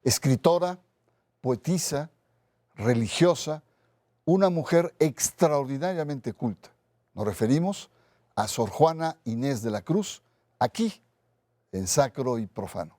Escritora, poetisa, religiosa, una mujer extraordinariamente culta. Nos referimos a Sor Juana Inés de la Cruz, aquí, en Sacro y Profano.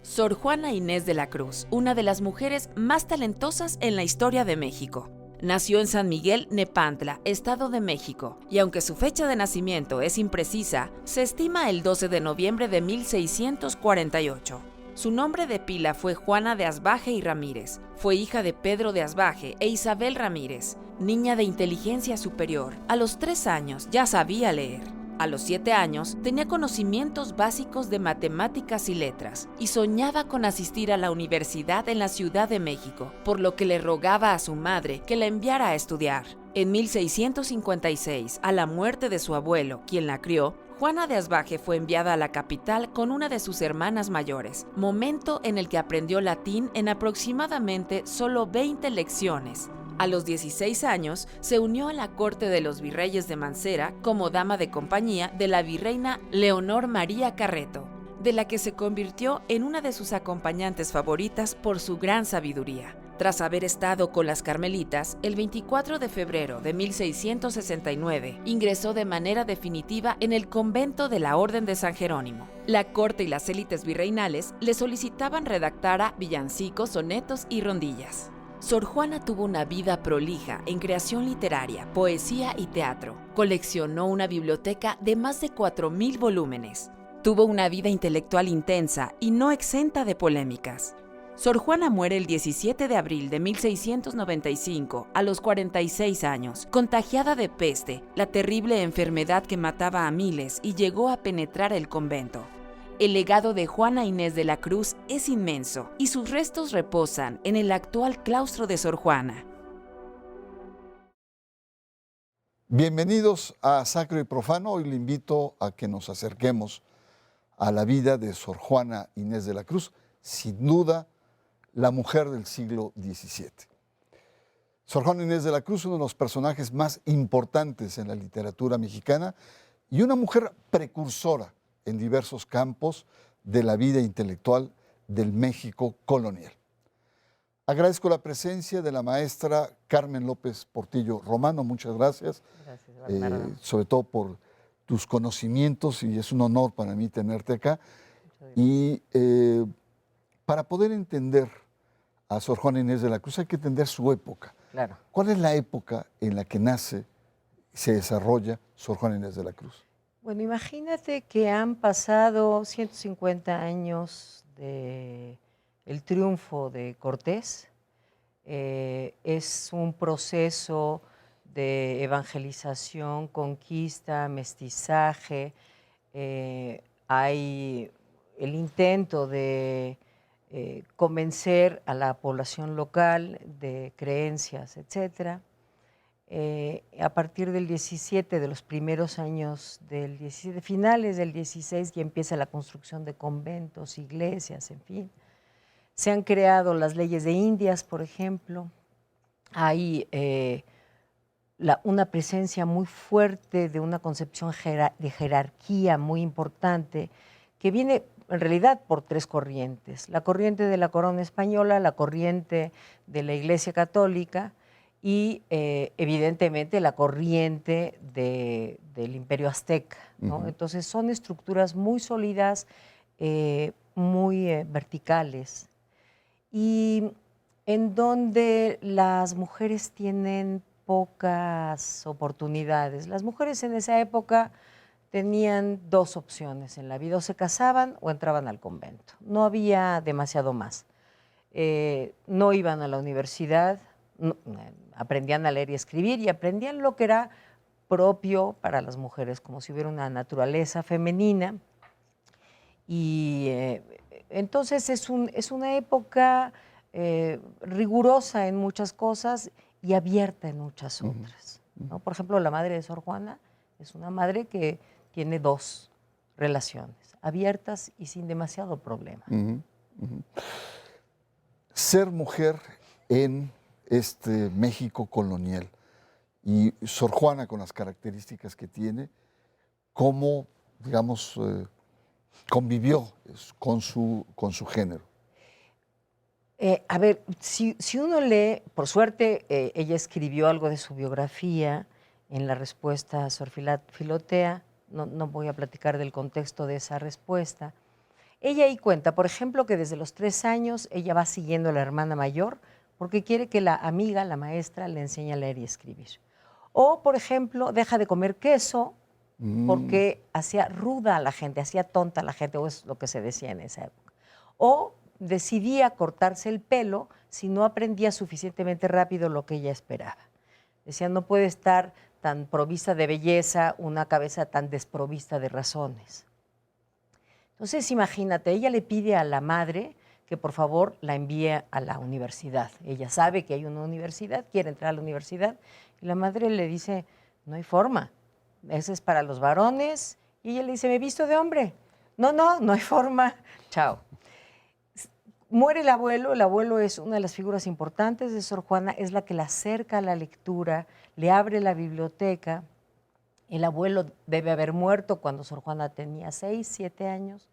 Sor Juana Inés de la Cruz, una de las mujeres más talentosas en la historia de México. Nació en San Miguel, Nepantla, Estado de México, y aunque su fecha de nacimiento es imprecisa, se estima el 12 de noviembre de 1648. Su nombre de pila fue Juana de Asbaje y Ramírez. Fue hija de Pedro de Asbaje e Isabel Ramírez, niña de inteligencia superior. A los 3 años ya sabía leer. A los 7 años tenía conocimientos básicos de matemáticas y letras y soñaba con asistir a la universidad en la Ciudad de México, por lo que le rogaba a su madre que la enviara a estudiar. En 1656, a la muerte de su abuelo, quien la crió, Juana de Asbaje fue enviada a la capital con una de sus hermanas mayores, momento en el que aprendió latín en aproximadamente solo 20 lecciones. A los 16 años, se unió a la corte de los virreyes de Mancera como dama de compañía de la virreina Leonor María Carreto, de la que se convirtió en una de sus acompañantes favoritas por su gran sabiduría. Tras haber estado con las carmelitas, el 24 de febrero de 1669 ingresó de manera definitiva en el convento de la Orden de San Jerónimo. La corte y las élites virreinales le solicitaban redactara villancicos, sonetos y rondillas. Sor Juana tuvo una vida prolija en creación literaria, poesía y teatro. Coleccionó una biblioteca de más de 4,000 volúmenes. Tuvo una vida intelectual intensa y no exenta de polémicas. Sor Juana muere el 17 de abril de 1695, a los 46 años, contagiada de peste, la terrible enfermedad que mataba a miles y llegó a penetrar el convento. El legado de Juana Inés de la Cruz es inmenso y sus restos reposan en el actual claustro de Sor Juana. Bienvenidos a Sacro y Profano. Hoy le invito a que nos acerquemos a la vida de Sor Juana Inés de la Cruz, sin duda la mujer del siglo XVII. Sor Juana Inés de la Cruz, uno de los personajes más importantes en la literatura mexicana y una mujer precursora en diversos campos de la vida intelectual del México colonial. Agradezco la presencia de la maestra Carmen López Portillo Romano. Muchas gracias. Gracias, sobre todo por tus conocimientos, y es un honor para mí tenerte acá. Y para poder entender a Sor Juana Inés de la Cruz hay que entender su época. Claro. ¿Cuál es la época en la que nace y se desarrolla Sor Juana Inés de la Cruz? Bueno, imagínate que han pasado 150 años del triunfo de Cortés. Es un proceso de evangelización, conquista, mestizaje. Hay el intento de convencer a la población local de creencias, etcétera. A partir del 17, de los primeros años del 17, finales del 16, ya empieza la construcción de conventos, iglesias, en fin. Se han creado las leyes de Indias, por ejemplo. Hay una presencia muy fuerte de una concepción de jerarquía muy importante que viene en realidad por 3 corrientes. La corriente de la corona española, la corriente de la Iglesia Católica y evidentemente la corriente del Imperio Azteca, ¿no? Uh-huh. Entonces son estructuras muy sólidas, muy verticales, y en donde las mujeres tienen pocas oportunidades. Las mujeres en esa época tenían 2 opciones en la vida: o se casaban o entraban al convento. No había demasiado más. No iban a la universidad, no, aprendían a leer y escribir, y aprendían lo que era propio para las mujeres, como si hubiera una naturaleza femenina. Y entonces es una época rigurosa en muchas cosas y abierta en muchas otras, ¿no? Por ejemplo, la madre de Sor Juana es una madre que tiene 2 relaciones, abiertas y sin demasiado problema. Ser mujer en este México colonial y Sor Juana, con las características que tiene, ¿cómo, digamos, convivió con su género? A ver, si uno lee, por suerte, ella escribió algo de su biografía en la respuesta a Sor Filotea, no voy a platicar del contexto de esa respuesta. Ella ahí cuenta, por ejemplo, que desde los 3 años ella va siguiendo a la hermana mayor porque quiere que la amiga, la maestra, le enseñe a leer y escribir. O, por ejemplo, deja de comer queso porque hacía ruda a la gente, hacía tonta a la gente, o es lo que se decía en esa época. O decidía cortarse el pelo si no aprendía suficientemente rápido lo que ella esperaba. Decía, no puede estar tan provista de belleza una cabeza tan desprovista de razones. Entonces, imagínate, ella le pide a la madre que por favor la envíe a la universidad. Ella sabe que hay una universidad, quiere entrar a la universidad, y la madre le dice, no hay forma, ese es para los varones, y ella le dice, me he visto de hombre. No hay forma, chao. Muere el abuelo es una de las figuras importantes de Sor Juana, es la que la acerca a la lectura, le abre la biblioteca. El abuelo debe haber muerto cuando Sor Juana tenía 6, 7 años.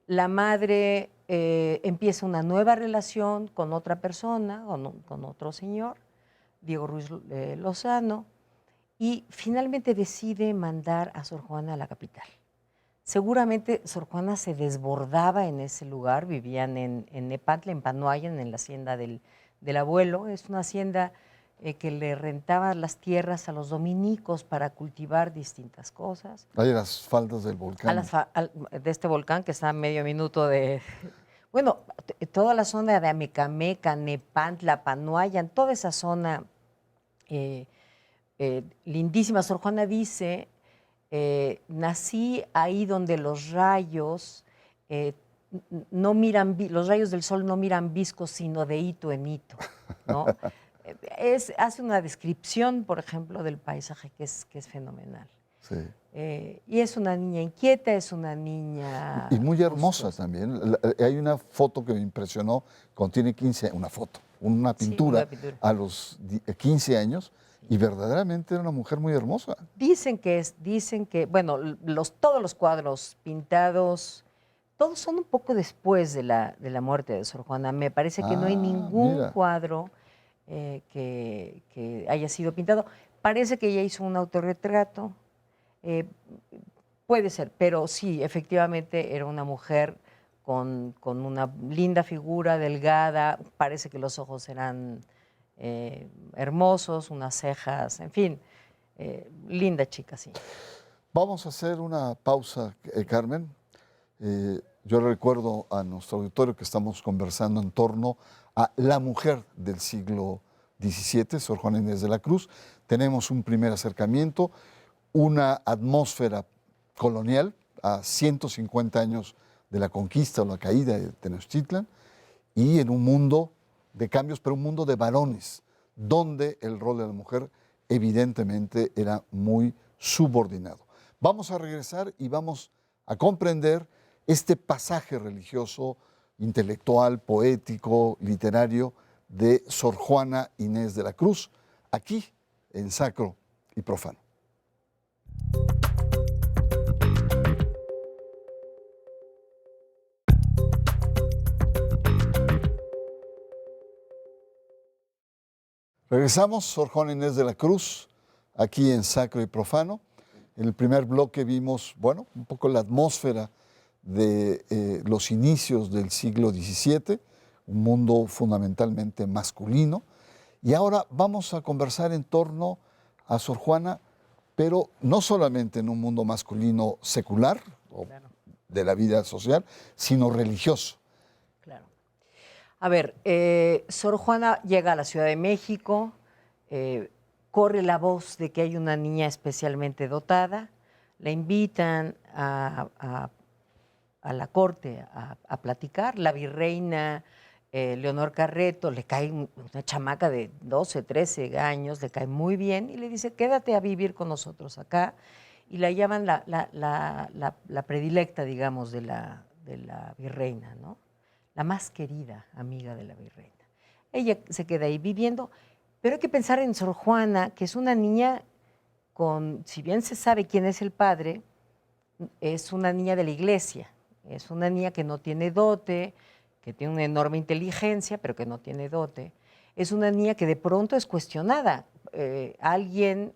La madre empieza una nueva relación con otra persona, con otro señor, Diego Ruiz Lozano, y finalmente decide mandar a Sor Juana a la capital. Seguramente Sor Juana se desbordaba en ese lugar, vivían en Nepantla, en Panoayan, en la hacienda del abuelo. Es una hacienda que le rentaba las tierras a los dominicos para cultivar distintas cosas. Hay las faldas del volcán. De este volcán que está a medio minuto de... Bueno, toda la zona de Amecameca, Nepantla, Panoayan, toda esa zona lindísima. Sor Juana dice... nací ahí donde los rayos no miran, los rayos del sol no miran viscos, sino de hito en hito, ¿no? Hace una descripción, por ejemplo, del paisaje que es fenomenal. Sí. Y es una niña inquieta, es una niña... Y muy hermosa también. Hay una foto que me impresionó cuando tiene 15, una pintura, sí, una pintura. A los 15 años, y verdaderamente era una mujer muy hermosa. Dicen que, bueno, todos los cuadros pintados, todos son un poco después de la muerte de Sor Juana. Me parece que no hay ningún cuadro que haya sido pintado. Parece que ella hizo un autorretrato, puede ser, pero sí, efectivamente era una mujer con una linda figura, delgada, parece que los ojos eran... hermosos, unas cejas, en fin, linda chica, sí. Vamos a hacer una pausa, Carmen. Yo recuerdo a nuestro auditorio que estamos conversando en torno a la mujer del siglo XVII, Sor Juana Inés de la Cruz. Tenemos un primer acercamiento, una atmósfera colonial a 150 años de la conquista o la caída de Tenochtitlan, y en un mundo de cambios, pero un mundo de varones, donde el rol de la mujer evidentemente era muy subordinado. Vamos a regresar y vamos a comprender este pasaje religioso, intelectual, poético, literario de Sor Juana Inés de la Cruz, aquí en Sacro y Profano. Regresamos, Sor Juana Inés de la Cruz, aquí en Sacro y Profano. En el primer bloque vimos, bueno, un poco la atmósfera de los inicios del siglo XVII, un mundo fundamentalmente masculino. Y ahora vamos a conversar en torno a Sor Juana, pero no solamente en un mundo masculino secular, o de la vida social, sino religioso. Claro. A ver, Sor Juana llega a la Ciudad de México, corre la voz de que hay una niña especialmente dotada, la invitan a la corte a platicar, la virreina Leonor Carreto, le cae una chamaca de 12, 13 años, le cae muy bien y le dice, quédate a vivir con nosotros acá, y la llaman la predilecta, digamos, de la virreina, ¿no? La más querida amiga de la virreina. Ella se queda ahí viviendo, pero hay que pensar en Sor Juana, que es una niña si bien se sabe quién es el padre, es una niña de la iglesia, es una niña que no tiene dote, que tiene una enorme inteligencia, pero que no tiene dote, es una niña que de pronto es cuestionada. Alguien,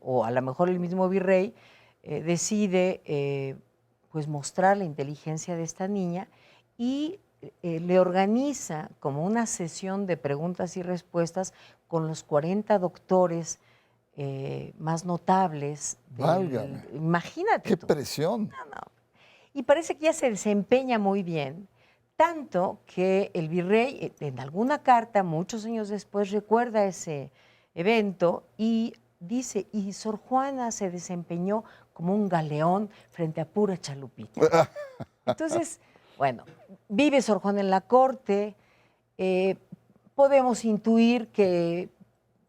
o a lo mejor el mismo virrey, decide pues mostrar la inteligencia de esta niña y le organiza como una sesión de preguntas y respuestas con los 40 doctores más notables. Válgame. Imagínate ¡Qué tú. presión! No, no. Y parece que ella se desempeña muy bien, tanto que el virrey, en alguna carta, muchos años después, recuerda ese evento y dice, y Sor Juana se desempeñó como un galeón frente a pura chalupita. Entonces, bueno, vive Sor Juana en la corte, podemos intuir que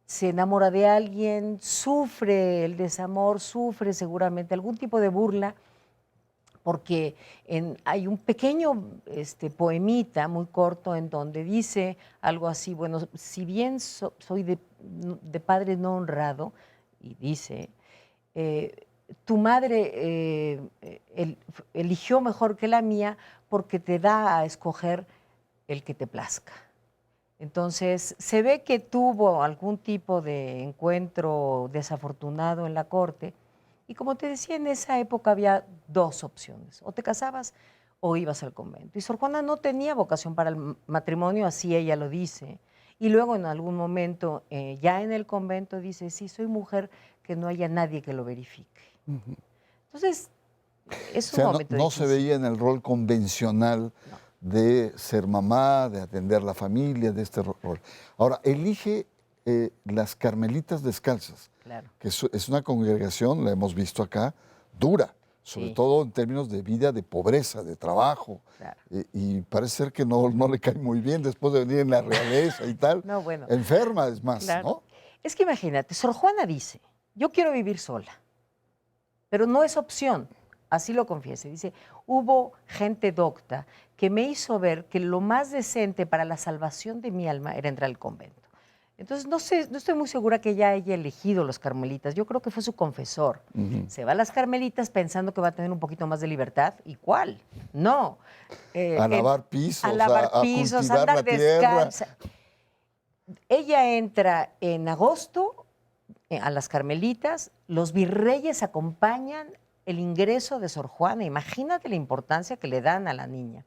se enamora de alguien, sufre el desamor, sufre seguramente algún tipo de burla, porque hay un pequeño poemita muy corto en donde dice algo así, bueno, si bien soy de padre no honrado, y dice, tu madre eligió mejor que la mía porque te da a escoger el que te plazca. Entonces, se ve que tuvo algún tipo de encuentro desafortunado en la corte. Y como te decía, en esa época había dos opciones. O te casabas o ibas al convento. Y Sor Juana no tenía vocación para el matrimonio, así ella lo dice. Y luego en algún momento, ya en el convento, dice, sí, soy mujer, que no haya nadie que lo verifique. Entonces, es O un sea, momento no se difícil. veía en el rol convencional No. de ser mamá, de atender la familia, de este rol. Ahora, elige las Carmelitas Descalzas, Claro. que es una congregación, la hemos visto acá, dura, sobre Sí. todo en términos de vida, de pobreza, de trabajo. Claro. Y parece ser que no le cae muy bien después de venir en la realeza y tal. No, bueno. Enferma, es más, Claro. ¿no? Es que imagínate, Sor Juana dice, yo quiero vivir sola, pero no es opción, así lo confiesa. Dice, hubo gente docta que me hizo ver que lo más decente para la salvación de mi alma era entrar al convento. Entonces, no sé, no estoy muy segura que ella haya elegido los carmelitas. Yo creo que fue su confesor. Se va a las carmelitas pensando que va a tener un poquito más de libertad. ¿Y cuál? No. A lavar pisos, a lavar a pisos, a cultivar andar la tierra. descalza. Ella entra en agosto a las carmelitas, los virreyes acompañan el ingreso de Sor Juana. Imagínate la importancia que le dan a la niña.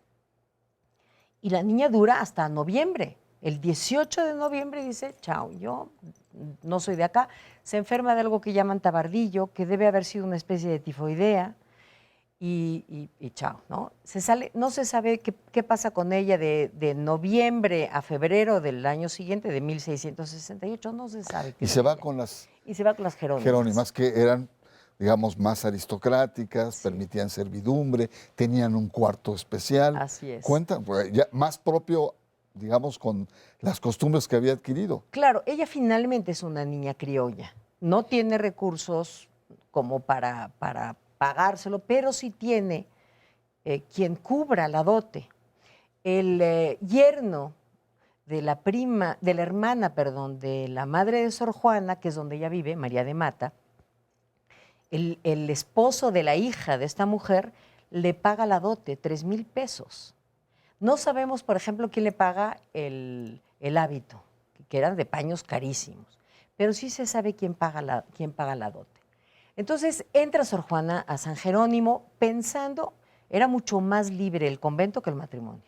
Y la niña dura hasta noviembre. El 18 de noviembre dice, chao, yo no soy de acá. Se enferma de algo que llaman tabardillo, que debe haber sido una especie de tifoidea. Y chao, ¿no? No se sabe qué pasa con ella de noviembre a febrero del año siguiente, de 1668, no se sabe. Y se va con las Y se va con las Jerónimas. Jerónimas, que eran, digamos, más aristocráticas, Sí. permitían servidumbre, tenían un cuarto especial. Así es. Cuenta, pues, ya más propio, digamos, con las costumbres que había adquirido. Claro, ella finalmente es una niña criolla. No tiene recursos como para pagárselo, pero sí tiene quien cubra la dote. El yerno de la hermana, perdón, de la madre de Sor Juana, que es donde ella vive, María de Mata, el esposo de la hija de esta mujer le paga la dote, 3,000 pesos. No sabemos, por ejemplo, quién le paga el hábito, que eran de paños carísimos, pero sí se sabe quién paga la dote. Entonces entra Sor Juana a San Jerónimo pensando, era mucho más libre el convento que el matrimonio.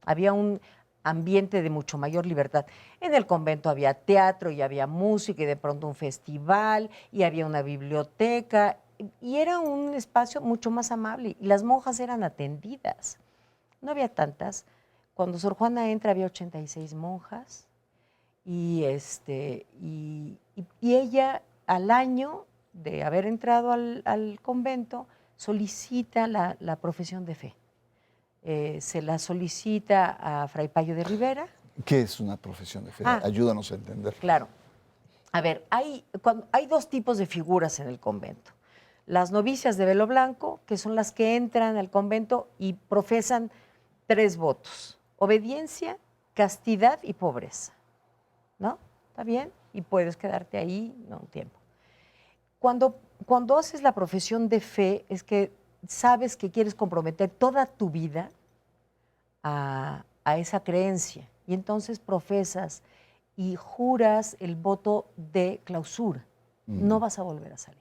Había un ambiente de mucho mayor libertad. En el convento había teatro y había música y de pronto un festival y había una biblioteca y era un espacio mucho más amable y las monjas eran atendidas. No había tantas. Cuando Sor Juana entra había 86 monjas y ella al año de haber entrado al convento solicita la profesión de fe. Se la solicita a Fray Payo de Rivera. ¿Qué es una profesión de fe? Ah. Ayúdanos a entender. Claro. A ver, hay dos tipos de figuras en el convento. Las novicias de velo blanco, que son las que entran al convento y profesan 3 votos: obediencia, castidad y pobreza. ¿No? ¿Está bien? Y puedes quedarte ahí un tiempo. Cuando haces la profesión de fe, es que sabes que quieres comprometer toda tu vida a a esa creencia. Y entonces profesas y juras el voto de clausura. No vas a volver a salir.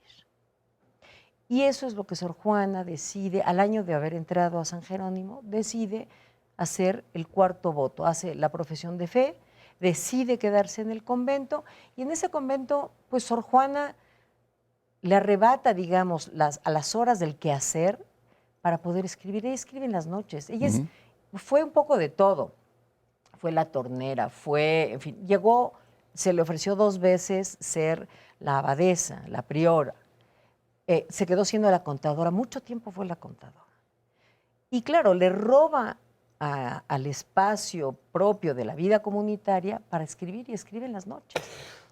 Y eso es lo que Sor Juana decide, al año de haber entrado a San Jerónimo, decide hacer el cuarto voto, hace la profesión de fe, decide quedarse en el convento, y en ese convento, pues Sor Juana le arrebata, digamos, a las horas del quehacer para poder escribir. Ella escribe en las noches. Ella fue un poco de todo. Fue la tornera, en fin, llegó, se le ofreció 2 veces ser la abadesa, la priora. Se quedó siendo la contadora, mucho tiempo fue la contadora. Y claro, le roba al espacio propio de la vida comunitaria para escribir, y escribe en las noches.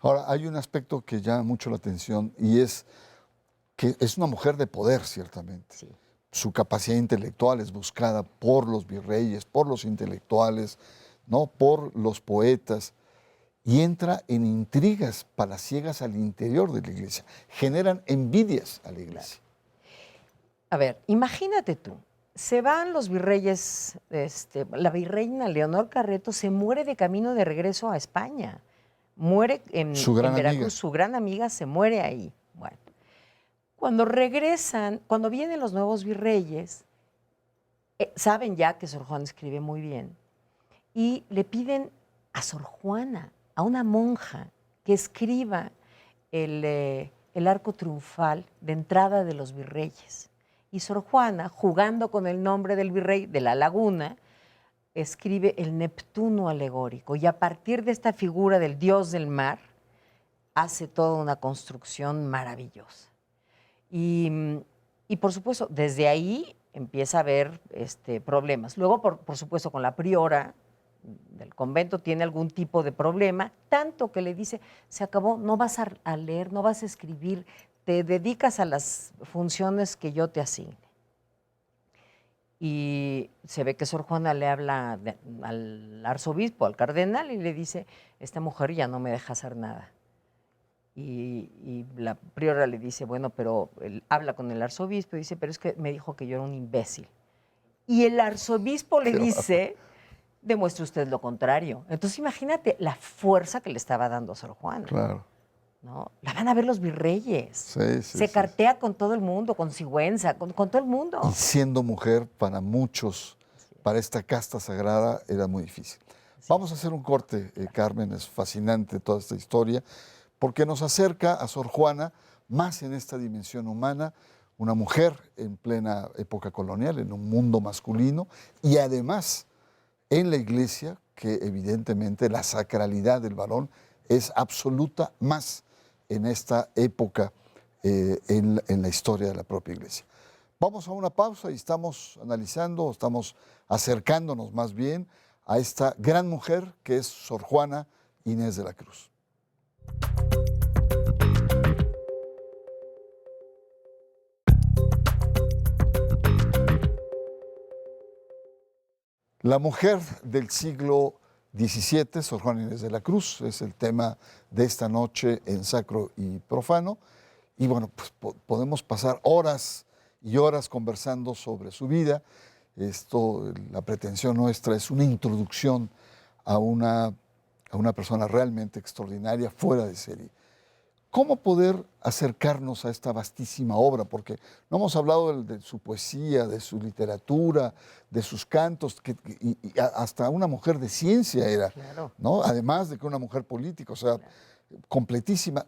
Ahora, hay un aspecto que llama mucho la atención, y es que es una mujer de poder, ciertamente. Sí. Su capacidad intelectual es buscada por los virreyes, por los intelectuales, ¿no? Por los poetas, y entra en intrigas palaciegas al interior de la iglesia. Generan envidias a la iglesia. A ver, imagínate tú, se van los virreyes, la virreina Leonor Carreto se muere de camino de regreso a España. Muere en Veracruz, amiga. Su gran amiga se muere ahí. Bueno, cuando regresan, cuando vienen los nuevos virreyes, saben ya que Sor Juana escribe muy bien, y le piden a Sor Juana, a una monja, que escriba el arco triunfal de entrada de los virreyes. Y Sor Juana, jugando con el nombre del virrey de la Laguna, escribe el Neptuno alegórico, y a partir de esta figura del dios del mar, hace toda una construcción maravillosa. Y por supuesto, desde ahí empieza a haber problemas. Luego, por supuesto, con la priora del convento tiene algún tipo de problema, tanto que le dice, se acabó, no vas a leer, no vas a escribir, te dedicas a las funciones que yo te asigne. Y se ve que Sor Juana le habla al arzobispo, al cardenal, y le dice, esta mujer ya no me deja hacer nada. Y la priora le dice, bueno, pero él habla con el arzobispo y dice, pero es que me dijo que yo era un imbécil. Y el arzobispo le dice, demuestre usted lo contrario. Entonces imagínate la fuerza que le estaba dando a Sor Juana. Claro. ¿No? La van a ver los virreyes. Se cartea con todo el mundo, con Sigüenza, con todo el mundo. Y siendo mujer, para muchos, para esta casta sagrada, era muy difícil. Sí. Vamos a hacer un corte, Carmen, es fascinante toda esta historia, porque nos acerca a Sor Juana más en esta dimensión humana, una mujer en plena época colonial, en un mundo masculino, y además en la iglesia, que evidentemente la sacralidad del varón es absoluta más en esta época en la historia de la propia iglesia. Vamos a una pausa y estamos analizando, estamos acercándonos más bien a esta gran mujer que es Sor Juana Inés de la Cruz. La mujer del siglo XVII, Sor Juana Inés de la Cruz, es el tema de esta noche en Sacro y Profano. Y bueno, pues podemos pasar horas y horas conversando sobre su vida. La pretensión nuestra es una introducción a una persona realmente extraordinaria, fuera de serie. ¿Cómo poder acercarnos a esta vastísima obra? Porque no hemos hablado de su poesía, de su literatura, de sus cantos, y hasta una mujer de ciencia era, claro, ¿no? Además de que una mujer política, o sea, completísima.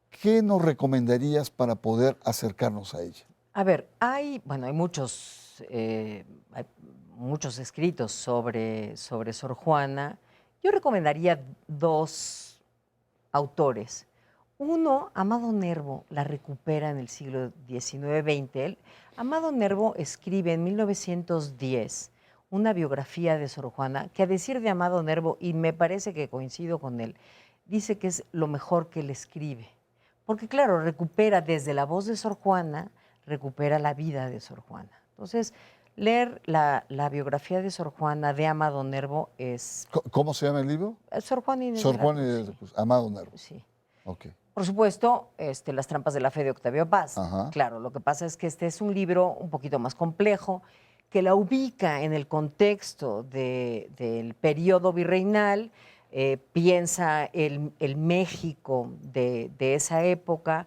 ¿Qué nos recomendarías para poder acercarnos a ella? A ver, hay muchos escritos sobre Sor Juana. Yo recomendaría 2 autores. Uno, Amado Nervo, la recupera en el siglo XIX-XX. Amado Nervo escribe en 1910 una biografía de Sor Juana que, a decir de Amado Nervo, y me parece que coincido con él, dice que es lo mejor que él escribe. Porque claro, recupera desde la voz de Sor Juana, recupera la vida de Sor Juana. Entonces, leer la biografía de Sor Juana de Amado Nervo es... ¿Cómo se llama el libro? Sor Juana Inés Sor Juana Inés de la Cruz, Amado Nervo. Sí. Okay. Por supuesto, Las trampas de la fe de Octavio Paz. Ajá. Claro, lo que pasa es que este es un libro un poquito más complejo, que la ubica en el contexto del periodo virreinal, piensa el México de esa época,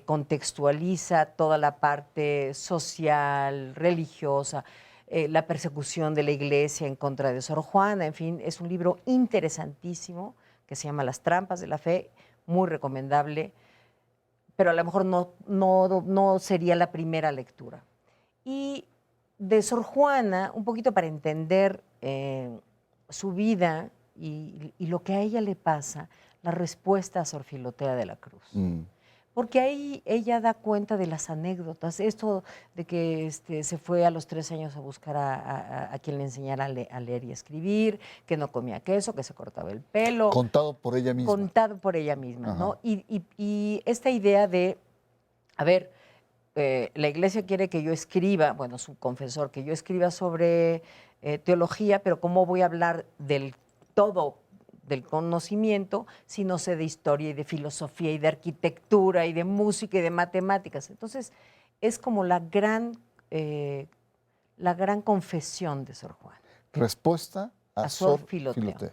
contextualiza toda la parte social, religiosa, la persecución de la iglesia en contra de Sor Juana, en fin, es un libro interesantísimo que se llama Las trampas de la fe, muy recomendable, pero a lo mejor no sería la primera lectura. Y de Sor Juana, un poquito para entender su vida y lo que a ella le pasa, la respuesta a Sor Filotea de la Cruz. Porque ahí ella da cuenta de las anécdotas, esto de que se fue a los 3 años a buscar a quien le enseñara a leer y escribir, que no comía queso, que se cortaba el pelo. Contado por ella misma. Contado por ella misma, Ajá. ¿no? Y esta idea de, a ver, la iglesia quiere que yo escriba, bueno, su confesor, que yo escriba sobre teología, pero ¿cómo voy a hablar del todo del conocimiento si no sé de historia y de filosofía y de arquitectura y de música y de matemáticas? Entonces, es como la gran confesión de Sor Juana. Respuesta a Sor Filotea. Sí.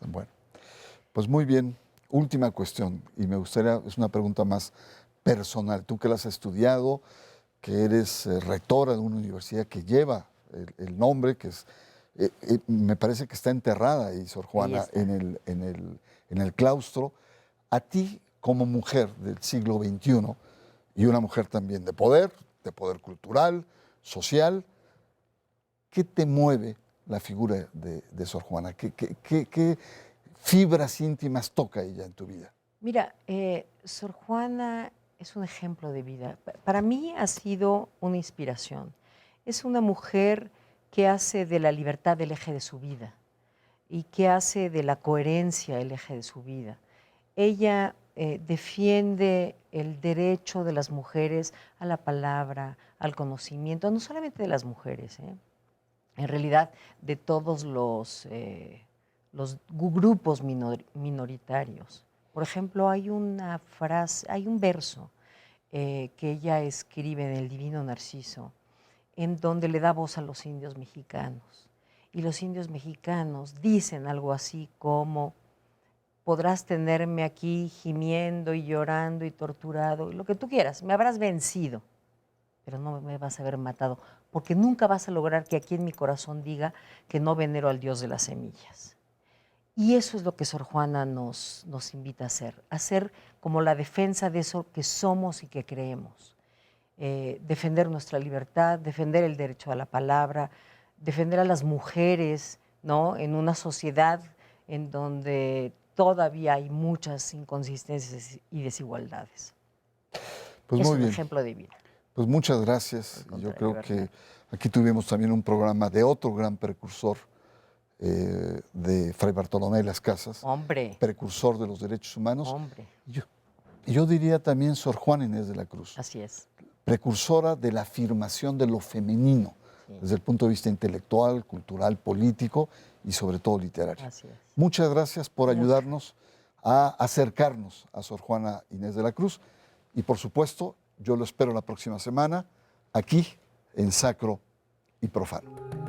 Bueno, pues muy bien. Última cuestión, y me gustaría, es una pregunta más personal. Tú que la has estudiado, que eres rectora de una universidad que lleva el nombre, que es, me parece que está enterrada ahí, Sor Juana, en el claustro. A ti, como mujer del siglo XXI, y una mujer también de poder cultural, social, ¿qué te mueve la figura de Sor Juana? ¿Qué fibras íntimas toca ella en tu vida? Mira, Sor Juana es un ejemplo de vida. Para mí ha sido una inspiración. Es una mujer que hace de la libertad el eje de su vida y que hace de la coherencia el eje de su vida. Ella defiende el derecho de las mujeres a la palabra, al conocimiento, no solamente de las mujeres, en realidad de todos los grupos minoritarios. Por ejemplo, hay una frase, hay un verso que ella escribe en el Divino Narciso, en donde le da voz a los indios mexicanos. Y los indios mexicanos dicen algo así como: podrás tenerme aquí gimiendo y llorando y torturado, y lo que tú quieras, me habrás vencido, pero no me vas a haber matado, porque nunca vas a lograr que aquí en mi corazón diga que no venero al Dios de las semillas. Y eso es lo que Sor Juana nos invita a hacer como la defensa de eso que somos y que creemos. Defender nuestra libertad, defender el derecho a la palabra, defender a las mujeres, ¿no? En una sociedad en donde todavía hay muchas inconsistencias y desigualdades. Pues es muy un bien. ejemplo de vida. Pues muchas gracias. Yo creo que aquí tuvimos también un programa de otro gran precursor, de Fray Bartolomé de las Casas, Hombre. precursor de los derechos humanos. Hombre. Yo diría también Sor Juana Inés de la Cruz. Así es. Precursora de la afirmación de lo femenino, sí, desde el punto de vista intelectual, cultural, político y sobre todo literario. Así es. Muchas gracias por ayudarnos a acercarnos a Sor Juana Inés de la Cruz, y por supuesto yo lo espero la próxima semana aquí en Sacro y Profano.